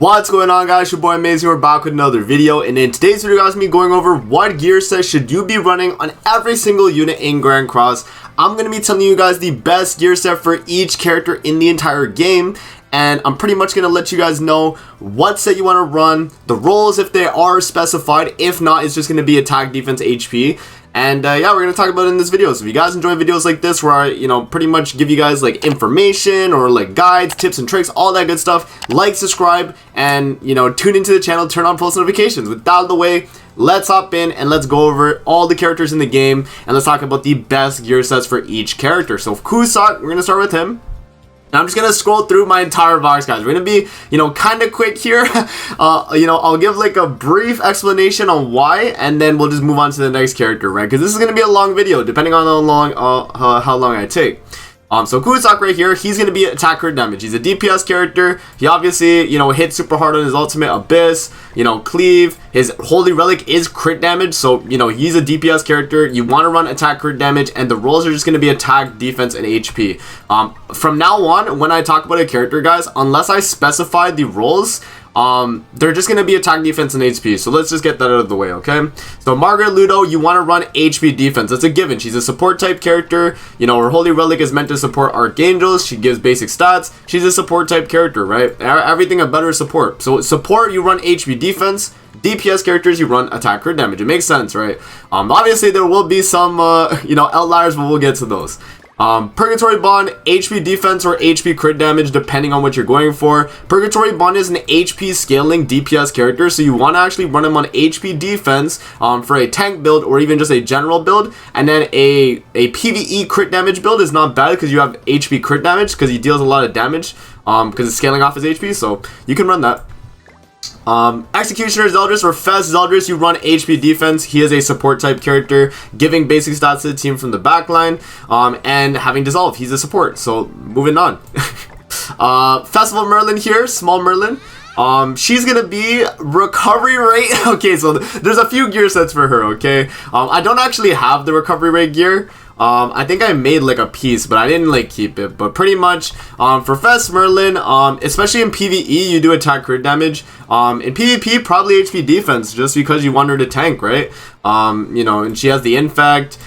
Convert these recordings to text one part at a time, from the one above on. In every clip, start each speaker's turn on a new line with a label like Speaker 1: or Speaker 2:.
Speaker 1: What's going on, guys? Your boy Amazing. We're back with another video, and in today's video, guys, me going over what gear set should you be running on every single unit in Grand Cross. I'm gonna be telling you guys the best gear set for each character in the entire game, and I'm pretty much gonna let you guys know what set you want to run, the roles if they are specified. If not, it's just gonna be attack, defense, HP. And yeah, we're gonna talk about it in this video. So if you guys enjoy videos like this, where I, pretty much give you guys like information or like guides, tips and tricks, all that good stuff, like, subscribe, and tune into the channel, turn on post notifications. With that out of the way, let's hop in and let's go over all the characters in the game, and let's talk about the best gear sets for each character. So Kusak, we're gonna start with him. Now I'm just gonna scroll through my entire box, guys. We're gonna be, kind of quick here. I'll give like a brief explanation on why, and then we'll just move on to the next character, right? Because this is gonna be a long video, depending on how long I take. So Kusak right here, he's going to be attack crit damage. He's a DPS character. He obviously, hits super hard on his ultimate Abyss, cleave. His Holy Relic is crit damage, so, he's a DPS character. You want to run attack crit damage, and the roles are just going to be attack, defense, and HP. From now on, when I talk about a character, guys, unless I specify the roles, they're just going to be attack, defense, and HP. So let's just get that out of the way, okay? So Margaret Ludo, you want to run HP defense. That's a given. She's a support type character. Her Holy Relic is meant to support Archangels. She gives basic stats. She's a support type character, right? Everything a better support. So support, you run HP defense. DPS characters, you run attack crit damage. It makes sense, right? Obviously, there will be some, outliers, but we'll get to those. Purgatory Bond, HP defense or HP crit damage, depending on what you're going for. Purgatory Bond is an HP scaling DPS character, so you want to actually run him on HP defense for a tank build or even just a general build. And then a PvE crit damage build is not bad because you have HP crit damage because he deals a lot of damage because it's scaling off his HP, so you can run that. Executioner Zeldris or Fez Zeldris, you run HP defense. He is a support type character, giving basic stats to the team from the backline, and having dissolve. He's a support. So moving on. Festival Merlin here, small Merlin. She's gonna be recovery rate. Okay, so there's a few gear sets for her. Okay, I don't actually have the recovery rate gear. I think I made like a piece, but I didn't like keep it. But pretty much, for Fest Merlin, especially in PvE, you do attack crit damage. In PvP, probably HP defense, just because you want her to tank, right? And she has the infect.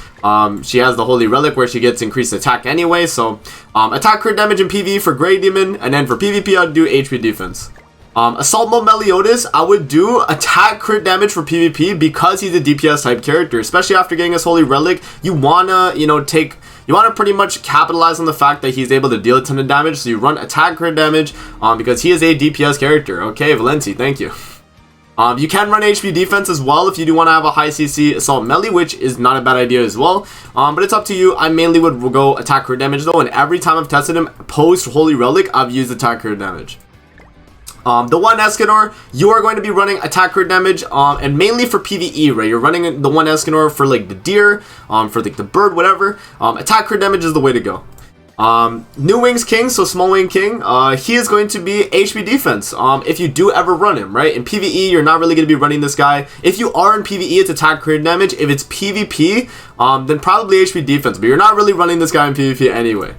Speaker 1: She has the Holy Relic where she gets increased attack anyway. So, attack crit damage in PvE for Grey Demon, and then for PvP, I'd do HP defense. Assault Mode Meliodas, I would do attack crit damage for PvP because he's a DPS type character, especially after getting his Holy Relic. You wanna, you wanna pretty much capitalize on the fact that he's able to deal a ton of damage, so you run attack crit damage, because he is a DPS character. Okay, Valenci, thank you. You can run HP defense as well if you do want to have a high CC Assault Melee, which is not a bad idea as well. But it's up to you. I mainly would go attack crit damage though, and every time I've tested him post Holy Relic, I've used attack crit damage. The one Escanor, you are going to be running attack crit damage, and mainly for PvE, right? You're running the one Escanor for like the deer, for like the bird, whatever. Attack crit damage is the way to go. New Wings King, so Small Wing King, he is going to be HP defense, if you do ever run him, right? In PvE, you're not really going to be running this guy. If you are in PvE, it's attack crit damage. If it's PvP, then probably HP defense, but you're not really running this guy in PvP anyway.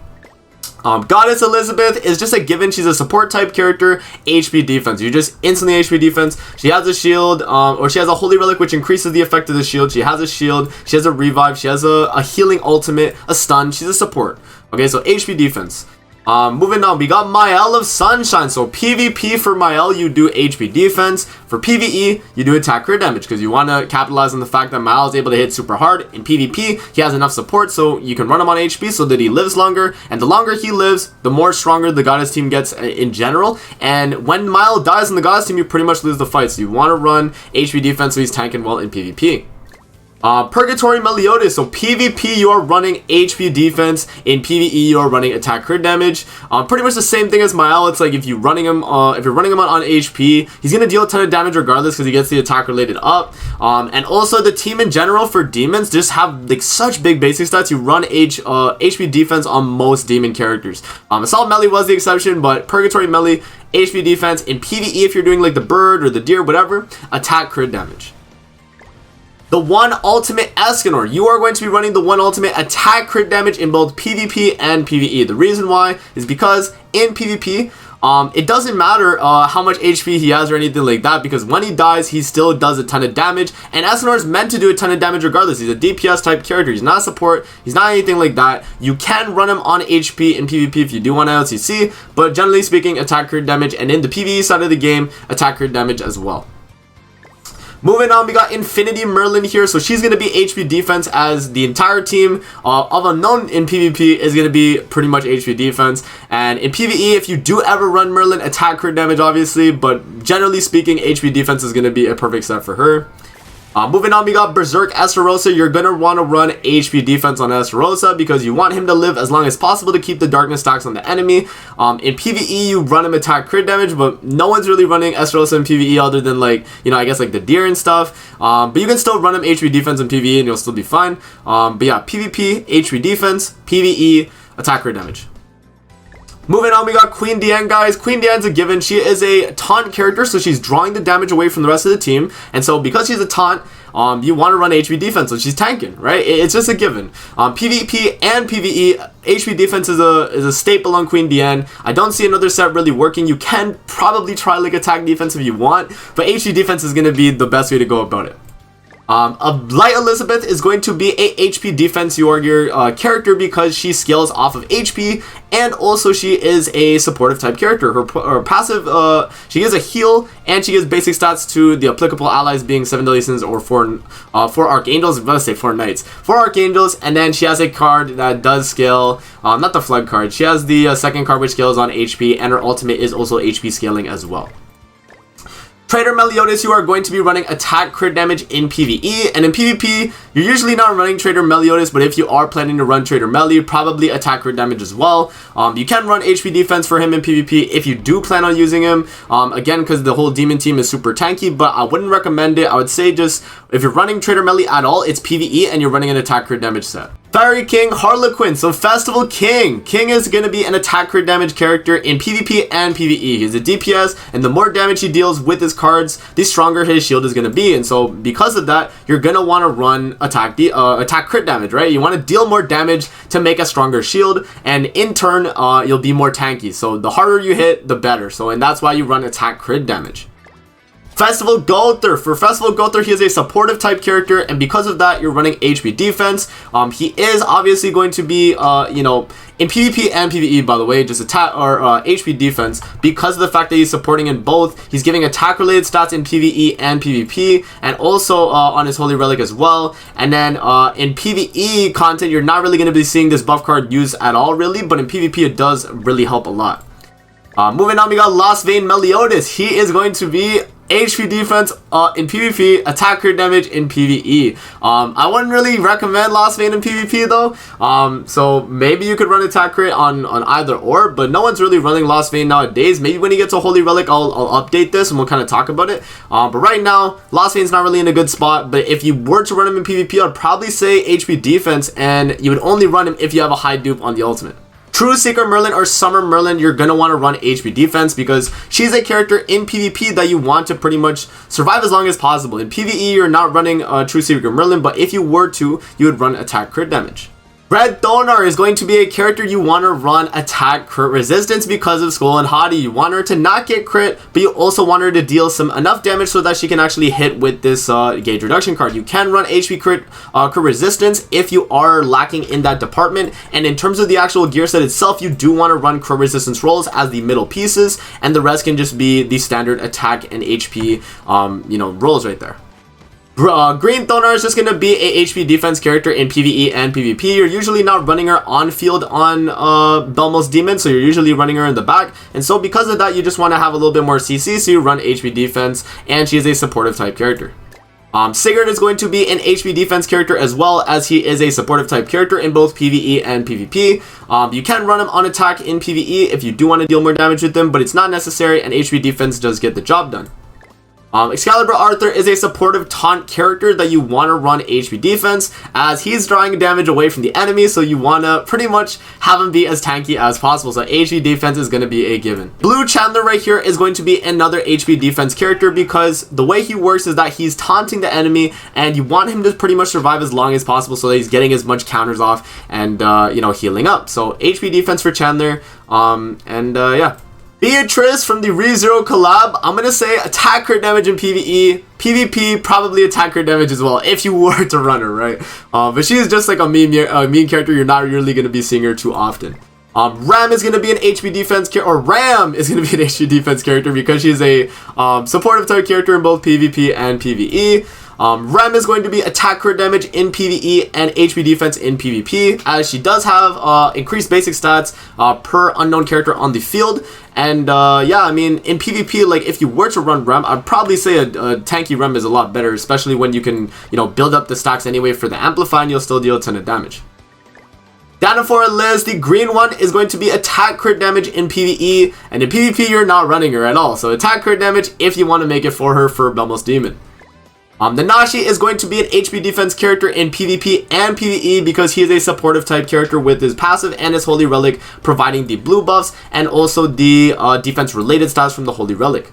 Speaker 1: Goddess Elizabeth is just a given. She's a support type character, HP defense. You just instantly HP defense. She has a shield, or she has a Holy Relic which increases the effect of the shield. She has a shield, she has a revive, she has a healing ultimate, a stun. She's a support. Okay, so HP defense. Moving on, we got Mael of Sunshine. So PvP for Mael, you do HP defense. For PvE, you do attack crit damage because you want to capitalize on the fact that Mael is able to hit super hard. In PvP, he has enough support, so you can run him on HP so that he lives longer. And the longer he lives, the more stronger the Goddess team gets in general. And when Mael dies in the Goddess team, you pretty much lose the fight. So you want to run HP defense so he's tanking well in PvP. Purgatory Meliodas, so PvP you are running HP defense, in PvE you are running attack crit damage. Pretty much the same thing as Mael. It's like if you're running him on HP, he's gonna deal a ton of damage regardless because he gets the attack related up. And also the team in general for demons just have like such big basic stats. You run HP defense on most demon characters. Assault Melee was the exception, but Purgatory Melee, HP defense. In PvE, if you're doing like the bird or the deer, whatever, attack crit damage. The one ultimate Escanor, you are going to be running the one ultimate attack crit damage in both PvP and PvE. The reason why is because in PvP, it doesn't matter how much HP he has or anything like that, because when he dies, he still does a ton of damage, and Escanor is meant to do a ton of damage regardless. He's a DPS type character. He's not a support. He's not anything like that. You can run him on HP in PvP if you do want to LCC, but generally speaking, attack crit damage, and in the PvE side of the game, attack crit damage as well. Moving on, we got Infinity Merlin here. So she's going to be HP defense, as the entire team of Unknown in PvP is going to be pretty much HP defense. And in PvE, if you do ever run Merlin, attack crit damage obviously, but generally speaking, HP defense is going to be a perfect set for her. Moving on, we got Berserk Estarossa. You're going to want to run HP defense on Estarossa because you want him to live as long as possible to keep the darkness stacks on the enemy. In PvE, you run him attack crit damage, but no one's really running Estarossa in PvE other than, like, you know, I guess like the deer and stuff. But you can still run him HP defense in PvE and you'll still be fine. But yeah, PvP, HP defense, PvE, attack crit damage. Moving on, we got Queen Diane, guys. Queen Diane's a given. She is a taunt character, so she's drawing the damage away from the rest of the team. And so because she's a taunt, you want to run HP defense, so she's tanking, right? It's just a given. PvP and PvE, HP defense is a staple on Queen Diane. I don't see another set really working. You can probably try like attack defense if you want, but HP defense is going to be the best way to go about it. Light Elizabeth is going to be a HP defense warrior character because she scales off of HP, and also she is a supportive type character. Her passive, she gives a heal, and she gives basic stats to the applicable allies, being 7 deadly sins or 4 archangels. Let's say 4 knights, 4 archangels, and then she has a card that does scale. Not the flood card. She has the second card which scales on HP, and her ultimate is also HP scaling as well. Trader Meliodas, you are going to be running attack crit damage in PvE, and in PvP, you're usually not running Trader Meliodas, but if you are planning to run Trader Meli, probably attack crit damage as well. You can run HP defense for him in PvP if you do plan on using him, again, because the whole demon team is super tanky, but I wouldn't recommend it. I would say just, if you're running Trader Meli at all, it's PvE and you're running an attack crit damage set. Fairy King Harlequin. So Festival King. King is going to be an attack crit damage character in PvP and PvE. He's a DPS, and the more damage he deals with his cards, the stronger his shield is going to be. And so because of that, you're going to want to run attack crit damage, right? You want to deal more damage to make a stronger shield, and in turn, you'll be more tanky. So the harder you hit, the better. So, and that's why you run attack crit damage. Festival Gother. For Festival Gother, he is a supportive type character, and because of that, you're running HP defense. He is obviously going to be, you know, in PvP and PvE, by the way, just attack or HP defense, because of the fact that he's supporting in both. He's giving attack related stats in PvE and PvP, and also on his Holy Relic as well. And then in PvE content, you're not really going to be seeing this buff card used at all, really, but in PvP, it does really help a lot. Moving on, we got Lost Vein Meliodas. He is going to be HP defense in PvP, attack crit damage in PvE. I wouldn't really recommend Lost Vein in PvP though. So maybe you could run attack crit on either or, but no one's really running Lost Vein nowadays. Maybe when he gets a Holy Relic, I'll update this and we'll kind of talk about it. But right now, Lost Vein's not really in a good spot. But if you were to run him in PvP, I'd probably say HP defense, and you would only run him if you have a high dupe on the ultimate. True Seeker Merlin or Summer Merlin, you're going to want to run HP defense because she's a character in PvP that you want to pretty much survive as long as possible. In PvE, you're not running True Seeker Merlin, but if you were to, you would run attack crit damage. Red Thonar is going to be a character you want to run attack crit resistance because of Skull and Haughty. You want her to not get crit, but you also want her to deal enough damage so that she can actually hit with this gauge reduction card. You can run HP crit resistance if you are lacking in that department. And in terms of the actual gear set itself, you do want to run crit resistance rolls as the middle pieces, and the rest can just be the standard attack and HP rolls right there. Green Thonar is just going to be a HP defense character in PvE and PvP. You're usually not running her on field on Belmo's Demon, so you're usually running her in the back. And so because of that, you just want to have a little bit more CC, so you run HP defense, and she is a supportive type character. Sigurd is going to be an HP defense character as well, as he is a supportive type character in both PvE and PvP. You can run him on attack in PvE if you do want to deal more damage with him, but it's not necessary, and HP defense does get the job done. Excalibur Arthur is a supportive taunt character that you want to run HP defense, as he's drawing damage away from the enemy, so you want to pretty much have him be as tanky as possible, so HP defense is going to be a given. Blue Chandler right here is going to be another HP defense character because the way he works is that he's taunting the enemy, and you want him to pretty much survive as long as possible so that he's getting as much counters off and healing up. So HP defense for Chandler, yeah. Beatrice from the ReZero collab, I'm gonna say attack crit damage in PvE. PvP, probably attack crit damage as well, if you were to run her, right? But she is just like a meme character. You're not really gonna be seeing her too often. Ram is gonna be an HP defense Ram is gonna be an HP defense character because she's a supportive type character in both PvP and PvE. Rem is going to be attack crit damage in PvE and HP defense in PvP, as she does have increased basic stats per unknown character on the field. And yeah, I mean, in PvP, like if you were to run Rem, I'd probably say a tanky Rem is a lot better, especially when you can, you know, build up the stacks anyway for the amplify and you'll still deal a ton of damage. Down for Liz, the green one is going to be attack crit damage in PvE, and in PvP you're not running her at all, so attack crit damage if you want to make it for her for Belmos Demon. The Nashi is going to be an HP defense character in PvP and PvE because he is a supportive type character with his passive and his Holy Relic providing the blue buffs and also the defense related stats from the Holy Relic.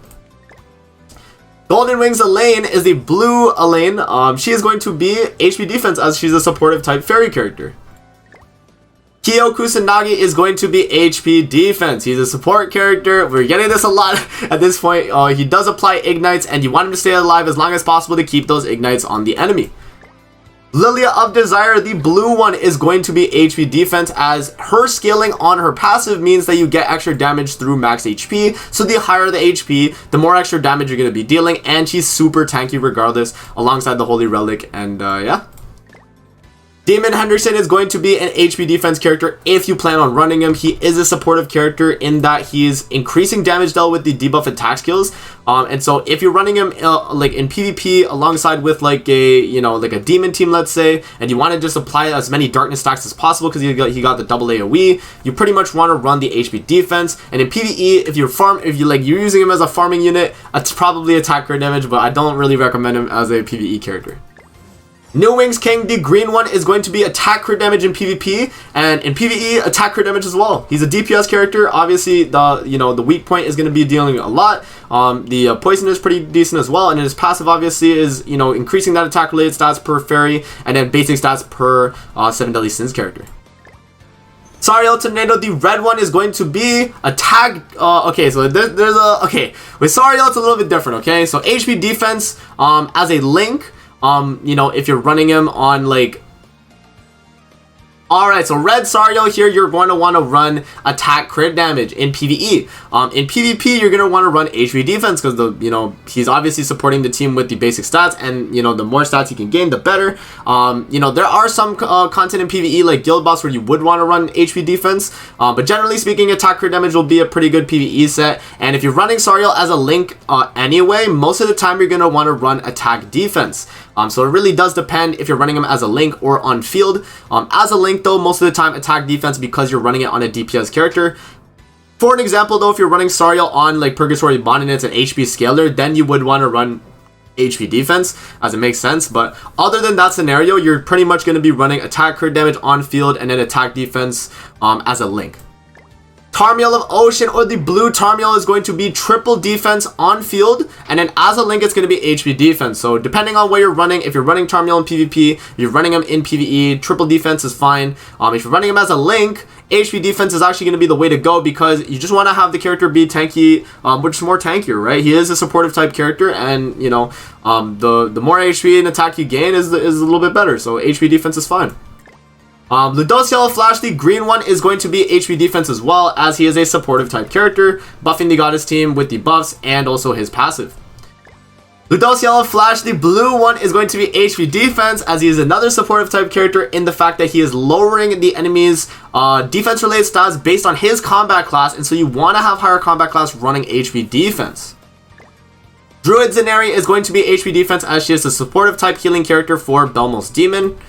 Speaker 1: Golden Wings Elaine is the blue Elaine. She is going to be HP defense as she's a supportive type fairy character. Kyo Kusanagi is going to be HP defense. He's a support character. We're getting this a lot at this point. He does apply ignites and you want him to stay alive as long as possible to keep those ignites on the enemy. Lilia of Desire, the blue one, is going to be HP defense as her scaling on her passive means that you get extra damage through max HP. So the higher the HP, the more extra damage you're going to be dealing, and she's super tanky regardless alongside the Holy Relic. And yeah. Demon Henderson is going to be an HP defense character if you plan on running him. He is a supportive character in that he is increasing damage dealt with the debuff attack skills. And so if you're running him like in PvP alongside with like a, you know, like a demon team, let's say, and you want to just apply as many darkness stacks as possible because he got the double AoE, you pretty much want to run the HP defense. And in PvE, if you're using him as a farming unit, it's probably attack crit damage, but I don't really recommend him as a PvE character. New Wings King, the green one, is going to be attack crit damage in PvP and in PvE attack crit damage as well. He's a DPS character. Obviously, the weak point is going to be dealing a lot. The poison is pretty decent as well, and his passive obviously is, you know, increasing that attack related stats per fairy and then basic stats per 7 Deadly Sins character. Sariel Tornado, the red one, is going to be attack. Okay, so there's a with Sariel it's a little bit different. Okay, so HP defense as a link. You know, if you're running him on like, alright, so red Sariel here, you're going to want to run attack crit damage in PvE. In PvP, you're going to want to run HP defense because he's obviously supporting the team with the basic stats, and you know, the more stats he can gain, the better. You know, there are some content in PvE like guild boss where you would want to run HP defense, but generally speaking, attack crit damage will be a pretty good PvE set. And if you're running Sariel as a link anyway, most of the time you're going to want to run attack defense. So it really does depend if you're running him as a link or on field. As a link though, most of the time attack defense because you're running it on a DPS character. For an example though, if you're running Sariel on like Purgatory Bond and it's an HP scaler, then you would want to run HP defense as it makes sense. But other than that scenario, you're pretty much going to be running attack crit damage on field and then attack defense as a link. Tarmiel of Ocean, or the blue Tarmiel, is going to be triple defense on field, and then as a link it's going to be HP defense. So depending on where you're running, if you're running Tarmiel in PvP, you're running him in PvE, triple defense is fine. If you're running him as a link, HP defense is actually going to be the way to go because you just want to have the character be tanky, which is more tankier, right? He is a supportive type character, and you know, the more HP and attack you gain is a little bit better. So HP defense is fine. Ludos Yellow Flash, the green one, is going to be HP defense as well, as he is a supportive type character, buffing the goddess team with the buffs and also his passive. Ludos Yellow Flash, the blue one, is going to be HP defense, as he is another supportive type character in the fact that he is lowering the enemy's defense related stats based on his combat class, and so you want to have higher combat class running HP defense. Druid Zenari is going to be HP defense as she is a supportive type healing character for Belmos Demon.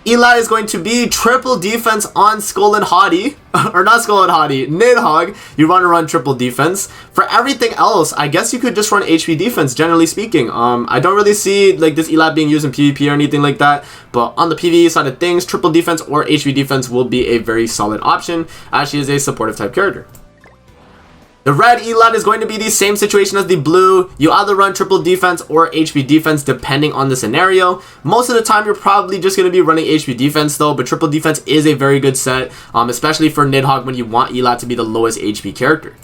Speaker 1: Eli is going to be triple defense on Skull and Haughty, or not Skull and Haughty, Nidhogg. You want to run triple defense. For everything else, I guess you could just run HP defense, generally speaking. I don't really see like this Eli being used in PvP or anything like that, but on the PvE side of things, triple defense or HP defense will be a very solid option, as she is a supportive type character. The red Elad is going to be the same situation as the blue. You either run triple defense or HP defense depending on the scenario. Most of the time you're probably just going to be running HP defense though, but triple defense is a very good set, especially for Nidhogg when you want Elad to be the lowest HP character.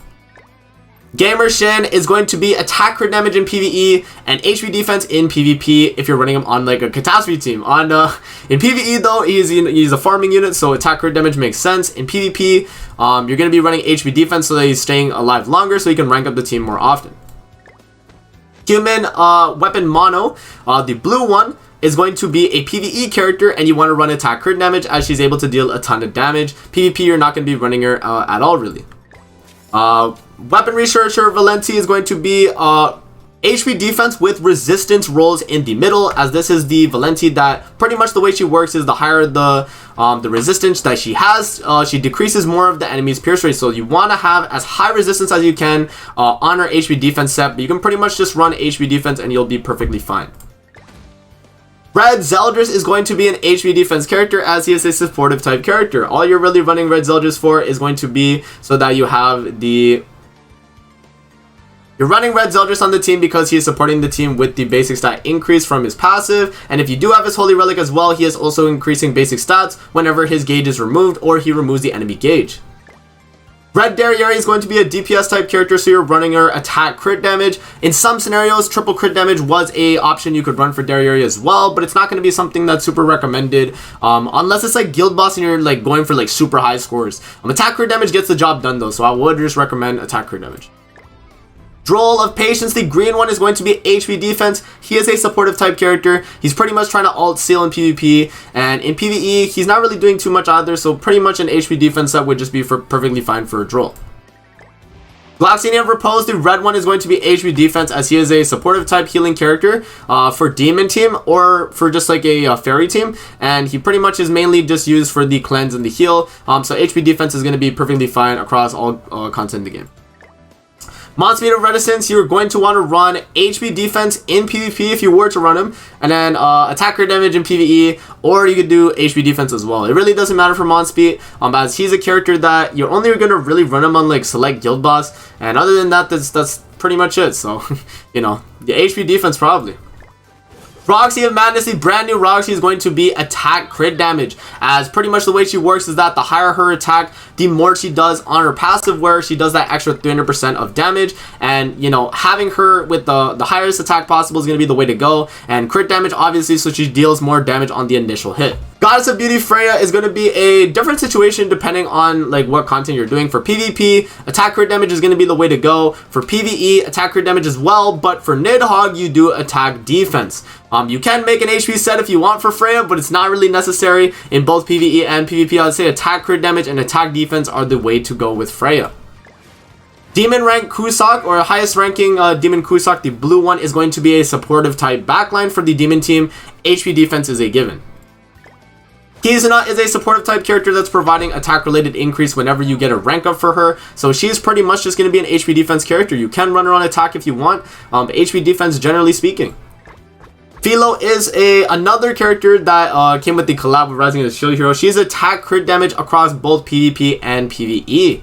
Speaker 1: Gamer Shin is going to be attack crit damage in PvE and HP defense in PvP if you're running him on like a catastrophe team. In PvE though, he's a farming unit, so attack crit damage makes sense. In PvP, you're going to be running HP defense so that he's staying alive longer so he can rank up the team more often. Human weapon mono, the blue one, is going to be a PvE character, and you want to run attack crit damage as she's able to deal a ton of damage. PvP, you're not going to be running her at all, really. Weapon Researcher Valenti is going to be HP defense with resistance rolls in the middle, as this is the Valenti that pretty much the way she works is the higher the resistance that she has, she decreases more of the enemy's pierce rate. So you want to have as high resistance as you can on her HP defense set, but you can pretty much just run HP defense and you'll be perfectly fine. Red Zeldris is going to be an HP defense character as he is a supportive type character. All you're really running Red Zeldris for is going to be so that you have the... You're running Red Zeldris on the team because he is supporting the team with the basic stat increase from his passive, and if you do have his Holy Relic as well, he is also increasing basic stats whenever his gauge is removed or he removes the enemy gauge. Red Derriere is going to be a DPS type character, so you're running her attack crit damage. In some scenarios, triple crit damage was a option you could run for Derriere as well, but it's not going to be something that's super recommended unless it's like guild boss and you're like going for like super high scores. Attack crit damage gets the job done though, so I would just recommend attack crit damage. Droll of Patience, the green one, is going to be HP defense. He is a supportive type character. He's pretty much trying to alt seal in PvP, and in PvE, he's not really doing too much either, so pretty much an HP defense set would just be perfectly fine for a Droll. Gloxini of Repose, the red one, is going to be HP defense as he is a supportive type healing character for demon team or for just like a fairy team, and he pretty much is mainly just used for the cleanse and the heal, so HP defense is going to be perfectly fine across all content in the game. Speed of Reticence, you're going to want to run HP defense in PvP if you were to run him, and then attacker damage in PvE, or you could do HP defense as well. It really doesn't matter for Speed, as he's a character that you're only going to really run him on like select guild boss, and other than that, that's pretty much it. So, you know, the HP defense probably. Roxy of Madness, the brand new Roxy, is going to be attack crit damage, as pretty much the way she works is that the higher her attack, the more she does on her passive, where she does that extra 300% of damage, and you know, having her with the highest attack possible is going to be the way to go, and crit damage obviously, so she deals more damage on the initial hit. Goddess of Beauty Freya is going to be a different situation depending on like what content you're doing. For PvP, attack crit damage is going to be the way to go. For PvE, attack crit damage as well, but for Nidhogg, you do attack defense. You can make an HP set if you want for Freya, but it's not really necessary. In both PvE and PvP, I'd say attack crit damage and attack defense are the way to go with Freya. Demon rank Cusack, or highest ranking Demon Cusack, the blue one, is going to be a supportive type backline for the Demon team. HP defense is a given. Kizuna is a supportive type character that's providing attack related increase whenever you get a rank up for her, so she's pretty much just going to be an HP defense character. You can run her on attack if you want, but HP defense generally speaking. Philo is another character that came with the collab with Rising of the Shield Hero. She's attack crit damage across both PvP and PvE.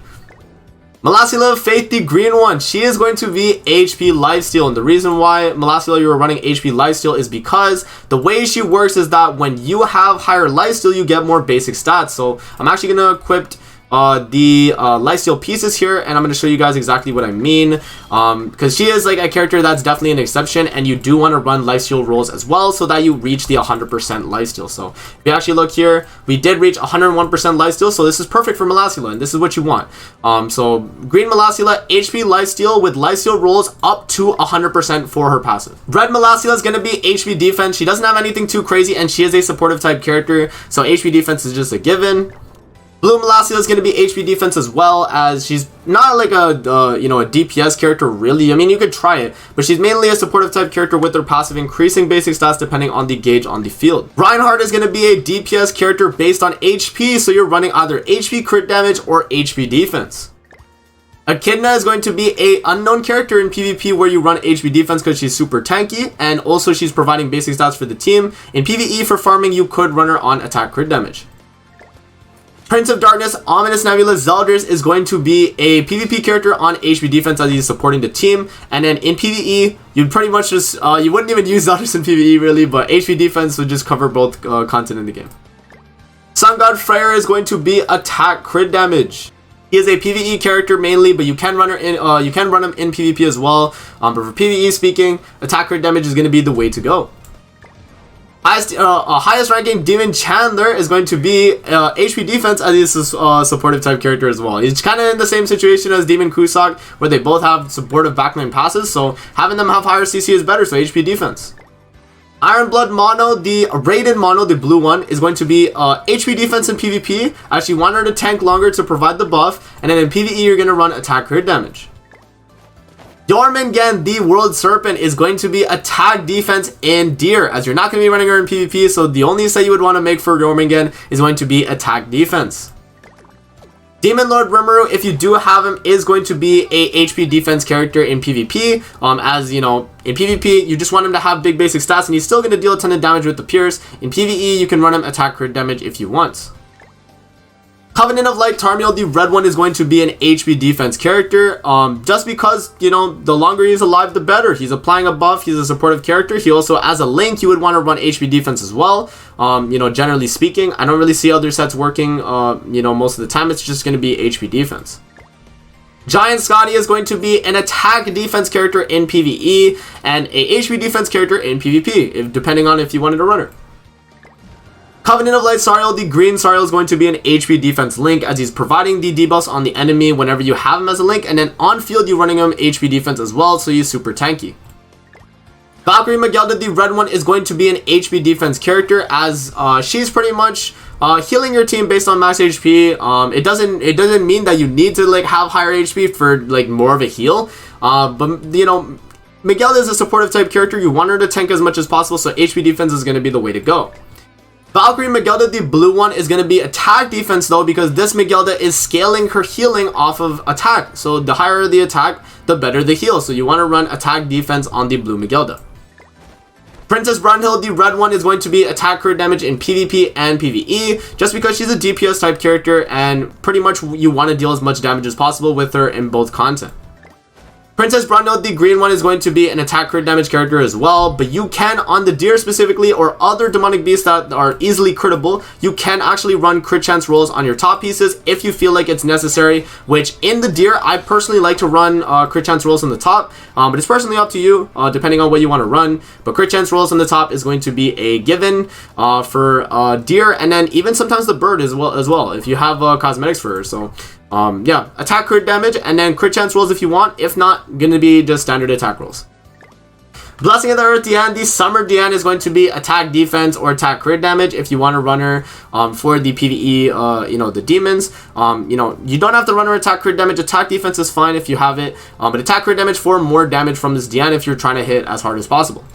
Speaker 1: Melasila Faith, the green one, she is going to be HP lifesteal, and the reason why Melasila you are running HP lifesteal is because the way she works is that when you have higher lifesteal, you get more basic stats. So I'm actually going to equip the lifesteal pieces here, and I'm going to show you guys exactly what I mean, because she is like a character that's definitely an exception, and you do want to run lifesteal rolls as well so that you reach the 100% lifesteal. So if you actually look here, we did reach 101% lifesteal, so this is perfect for Melasila, and this is what you want. So green Melasila, HP lifesteal with lifesteal rolls up to 100% for her passive. Red Melasila is going to be HP defense. She doesn't have anything too crazy, and she is a supportive type character, so HP defense is just a given. Blue Melasila is going to be HP defense as well, as she's not like a DPS character really. I mean, you could try it, but she's mainly a supportive type character with her passive increasing basic stats depending on the gauge on the field. Reinhardt is going to be a DPS character based on HP, so you're running either HP crit damage or HP defense. Echidna is going to be a unknown character in PvP where you run HP defense because she's super tanky, and also she's providing basic stats for the team. In PvE for farming, you could run her on attack crit damage. Prince of Darkness, Ominous Nebula Zeldris is going to be a PvP character on HP defense as he's supporting the team, and then in PvE, you'd pretty much just, you wouldn't even use Zeldris in PvE really, but HP defense would just cover both content in the game. Sun God Freyr is going to be attack crit damage. He is a PvE character mainly, but you can run him in PvP as well. But for PvE speaking, attack crit damage is going to be the way to go. Highest ranking Demon Chandler is going to be HP defense, as he's a supportive type character as well. He's kind of in the same situation as Demon Kusak, where they both have supportive backline passes, so having them have higher CC is better, so HP defense. Iron Blood Mono, the rated mono, the blue one, is going to be HP defense in PvP, as you want her to tank longer to provide the buff, and then in PvE you're going to run attack crit damage. Jormungand, the World Serpent, is going to be attack defense in Deer, as you're not going to be running her in PvP, so the only set you would want to make for Jormungand is going to be attack defense. Demon Lord Rimuru, if you do have him, is going to be a HP defense character in PvP, as you know, in PvP, you just want him to have big basic stats, and he's still going to deal a ton of damage with the Pierce. In PvE, you can run him attack crit damage if you want. Covenant of Light Tarmiel, the red one, is going to be an HP defense character, just because, you know, the longer he's alive, the better. He's applying a buff, he's a supportive character. He also, as a link, you would want to run HP defense as well. You know, generally speaking, I don't really see other sets working, you know, most of the time. It's just going to be HP defense. Giant Scotty is going to be an attack defense character in PvE, and a HP defense character in PvP, depending on if you wanted to run her. Covenant of Light Sariel, the green Sariel, is going to be an HP defense link, as he's providing the debuffs on the enemy whenever you have him as a link, and then on field you're running him HP defense as well, so he's super tanky. Valkyrie Magelda, the red one, is going to be an HP defense character, as she's pretty much healing your team based on max HP. It doesn't mean that you need to like have higher HP for like more of a heal, but you know, Magelda is a supportive type character. You want her to tank as much as possible, so HP defense is going to be the way to go. Valkyrie Magelda, the blue one, is going to be attack defense though, because this Magelda is scaling her healing off of attack. So the higher the attack, the better the heal. So you want to run attack defense on the blue Magelda. Princess Brunhild, the red one, is going to be attack crit damage in PvP and PvE, just because she's a DPS type character, and pretty much you want to deal as much damage as possible with her in both content. Princess Brunhild, the green one, is going to be an attack crit damage character as well, but you can, on the Deer specifically, or other demonic beasts that are easily critable, you can actually run crit chance rolls on your top pieces if you feel like it's necessary, which in the Deer, I personally like to run crit chance rolls on the top, but it's personally up to you, depending on what you want to run. But crit chance rolls on the top is going to be a given for Deer, and then even sometimes the bird as well, if you have cosmetics for her. So yeah, attack crit damage, and then crit chance rolls if you want. If not, gonna be just standard attack rolls. Blessing of the Earth Diane, the Summer Diane, is going to be attack defense or attack crit damage if you want to run her for the PvE, you know, the demons. You know, you don't have to run her attack crit damage. Attack defense is fine if you have it, but attack crit damage for more damage from this Diane if you're trying to hit as hard as possible.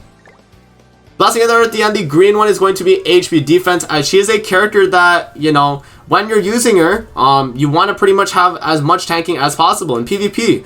Speaker 1: Blessing of the Earth Diane, the green one, is going to be HP defense, as she is a character that, you know, when you're using her, you want to pretty much have as much tanking as possible in PvP. In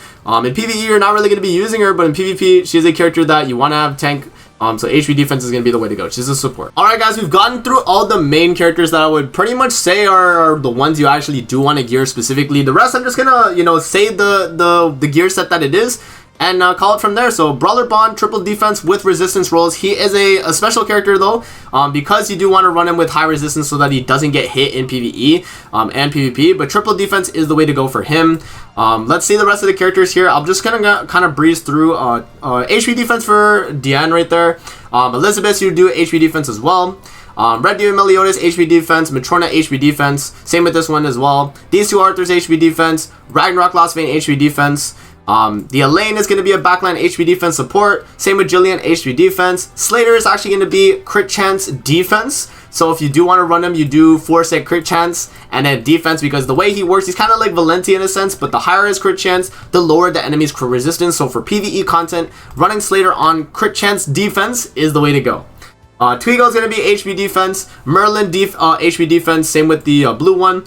Speaker 1: PvE, you're not really going to be using her, but in PvP, she's a character that you want to have tank. So HP defense is going to be the way to go. She's a support. Alright guys, we've gotten through all the main characters that I would pretty much say are the ones you actually do want to gear specifically. The rest, I'm just going to, you know, say the gear set that it is, and call it from there. So Brawler Bond, triple defense with resistance rolls. He is a special character though, because you do want to run him with high resistance so that he doesn't get hit in PvE and PvP, but triple defense is the way to go for him. Let's see the rest of the characters here. I'm just gonna kind of breeze through. HP defense for Diane right there. Elizabeth, you do HP defense as well. Red Demon Meliodas, HP defense. Matrona, HP defense. Same with this one as well. These two Arthurs, HP defense. Ragnarok Lostbane, HP defense. The Elaine is going to be a backline HP defense support. Same with Jillian, HP defense. Slater is actually going to be crit chance defense. So if you do want to run him, you do force a crit chance and then defense, because the way he works, he's kind of like Valenti in a sense, but the higher his crit chance, the lower the enemy's crit resistance. So for PvE content, running Slater on crit chance defense is the way to go. Twigo is going to be HP defense. Merlin HP defense. Same with the blue one.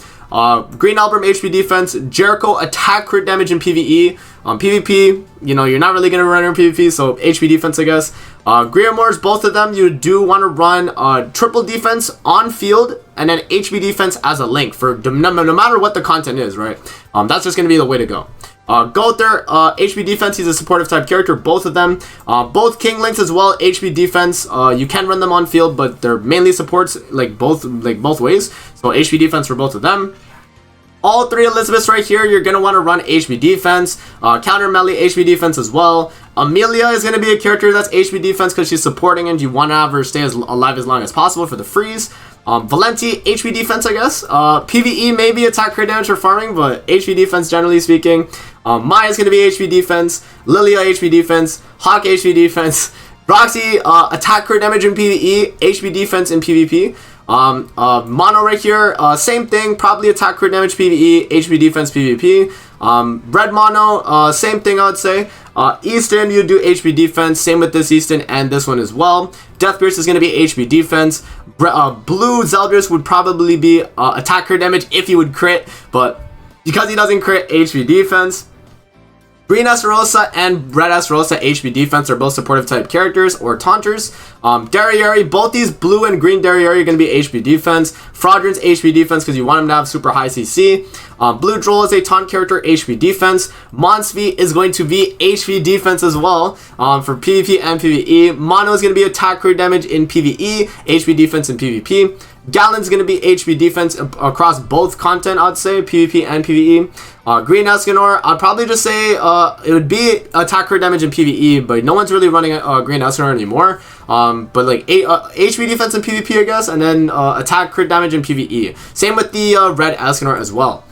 Speaker 1: Green Album HP defense. Jericho attack crit damage in PvE. PvP, you know, you're not really going to run in PvP, so HP defense, I guess. Grimoires, both of them, you do want to run triple defense on field and then HP defense as a link for no matter what the content is, right? That's just going to be the way to go. Gother, HP defense, he's a supportive type character, both of them. Both King Links as well, HP defense. You can run them on field, but they're mainly supports, like both ways. So HP defense for both of them. All three Elizabeths right here, you're going to want to run HP defense, counter melee HP defense as well. Amelia is going to be a character that's HP defense because she's supporting and you want to have her stay alive as long as possible for the freeze. Valenti, HP defense, I guess. PvE maybe attack crit damage for farming, but HP defense generally speaking. Maya's going to be HP defense. Lilia, HP defense. Hawk, HP defense. Roxy, attack crit damage in PvE, HP defense in PvP. Mono right here, same thing, probably attack crit damage PvE, HP defense PvP. Red Mono, same thing I would say. Easton, you do HP defense, same with this Easton and this one as well. Deathpierce is going to be HP defense. Blue Zeldris would probably be attack crit damage if he would crit, but because he doesn't crit, HP defense. Green Estarossa and Red Estarossa HP defense are both supportive type characters or taunters. Darriere, both these blue and green Darriere are going to be HP defense. Fraudron's HP defense because you want him to have super high CC. Blue Droll is a taunt character, HP defense. Monsvi is going to be HP defense as well for PvP and PvE. Mono is going to be attack crit damage in PvE, HP defense in PvP. Galen's going to be HP defense across both content, I'd say, PvP and PvE. Green Escanor, I'd probably just say it would be attack crit damage in PvE, but no one's really running Green Escanor anymore. But like HP defense in PvP, I guess, and then attack crit damage in PvE. Same with the Red Escanor as well.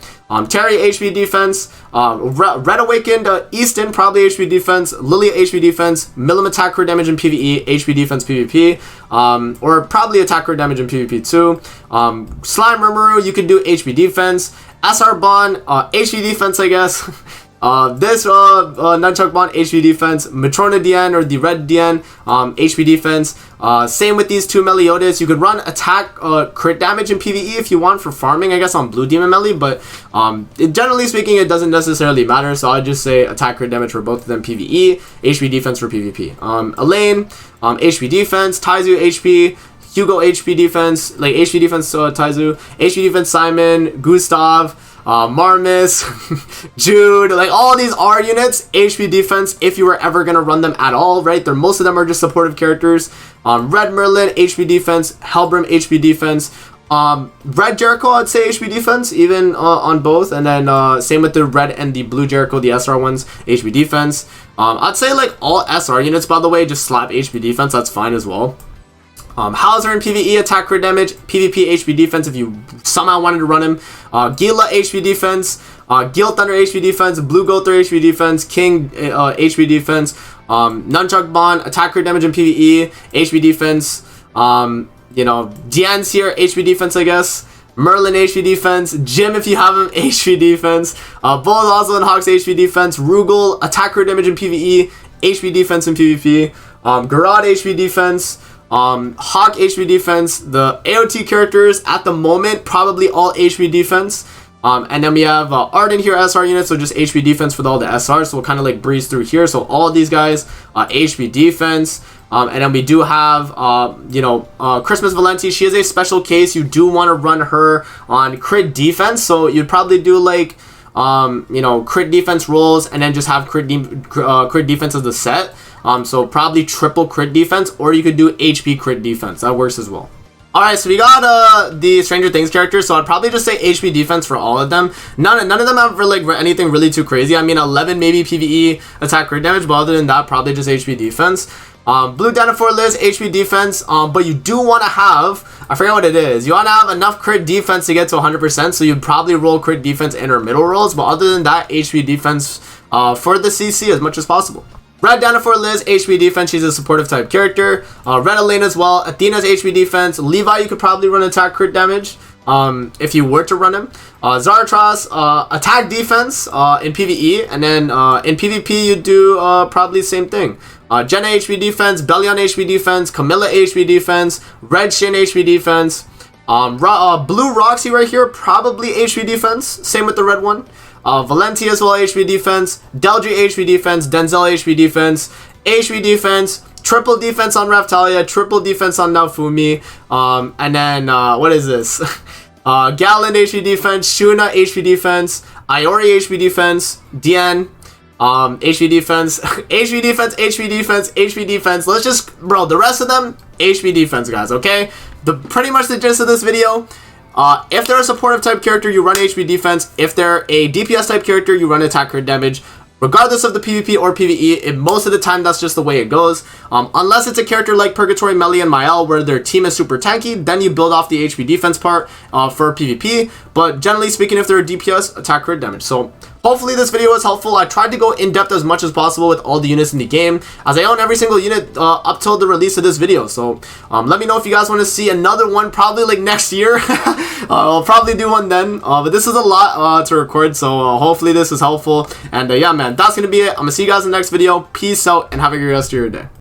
Speaker 1: Terry HP defense, Red Awakened Easton probably HP defense, Lilia HP defense, Millim attack crit damage in PvE, HP defense PvP, or probably attack crit damage in PvP too. Slime Murmuru, you can do HP defense. SR Bond, HP defense, I guess. This Nunchuck Bond, HP defense. Matrona Dian or the Red Dian, HP defense. Same with these two Meliodas. You could run attack crit damage in PvE if you want for farming, I guess, on Blue Demon Melee, but generally speaking, it doesn't necessarily matter, so I'd just say attack crit damage for both of them PvE, HP defense for PvP. Elaine, HP defense. Taizu HP. Hugo HP defense, like HP defense Taizu, HP defense Simon, Gustav, Marmis, Jude, like all these R units, HP defense if you were ever going to run them at all, right? Most of them are just supportive characters. Red Merlin, HP defense, Hellbrim, HP defense. Red Jericho, I'd say HP defense, even on both. And then same with the red and the blue Jericho, the SR ones, HP defense. I'd say like all SR units, by the way, just slap HP defense, that's fine as well. Hauser in PvE, attack crit damage, PvP HP defense if you somehow wanted to run him. Gila HP defense, Gil Thunder HP defense, Blue Gother HP defense, King HP defense, Nunchuck Bond, attack crit damage in PvE, HP defense, you know, Dian's here, HP defense I guess. Merlin HP defense, Jim if you have him, HP defense, Bull also in Hawk's HP defense, Rugal, attack crit damage in PvE, HP defense in PvP, Garad HP defense, Hawk HP defense. The AOT characters at the moment probably all HP defense, and then we have Arden here SR units, so just HP defense for all the SRs, so we'll kind of like breeze through here. So all of these guys HP defense, and then we do have you know, Christmas Valenti. She is a special case. You do want to run her on crit defense, so you'd probably do like you know, crit defense rolls and then just have crit defense as the set. So probably triple crit defense, or you could do HP crit defense. That works as well. Alright, so we got the Stranger Things characters, so I'd probably just say HP defense for all of them. None of them have like anything really too crazy. I mean, 11 maybe PvE attack crit damage, but other than that, probably just HP defense. Blue Dinosaur Liz, HP defense, but you do want to have, I forget what it is, you want to have enough crit defense to get to 100%, so you'd probably roll crit defense in her middle rolls, but other than that, HP defense for the CC as much as possible. Red Dinosaur Liz, HP defense, she's a supportive type character. Red Elaine as well. Athena's HP defense. Levi, you could probably run attack crit damage if you were to run him. Zaratras, attack defense in PvE, and then in PvP you do probably the same thing. Jenna HP defense, Bellion HP defense, Camilla HP defense, Red Shin HP defense, Blue Roxy right here, probably HP defense, same with the red one. Valenti as well, HP defense, Deldry HP defense, Denzel HP defense, triple defense on Raftalia, triple defense on Naofumi, and then, what is this? Galen HP defense, Shuna HP defense, Iori HP defense, Dian, HP defense, HP defense, HP defense, HP defense. Let's just, bro, the rest of them, HP defense, guys, okay? Pretty much the gist of this video. If they're a supportive type character, you run HP defense. If they're a DPS type character, you run attack crit damage. Regardless of the PvP or PvE, most of the time that's just the way it goes. Unless it's a character like Purgatory, Melee, and Mael where their team is super tanky, then you build off the HP defense part for PvP. But generally speaking, if they're a DPS, attack crit damage. So hopefully this video was helpful. I tried to go in depth as much as possible with all the units in the game, as I own every single unit up till the release of this video. So let me know if you guys want to see another one, probably like next year. I'll probably do one then, but this is a lot to record, so hopefully this is helpful. And yeah, man, that's gonna be it. I'm gonna see you guys in the next video. Peace out and have a great rest of your day.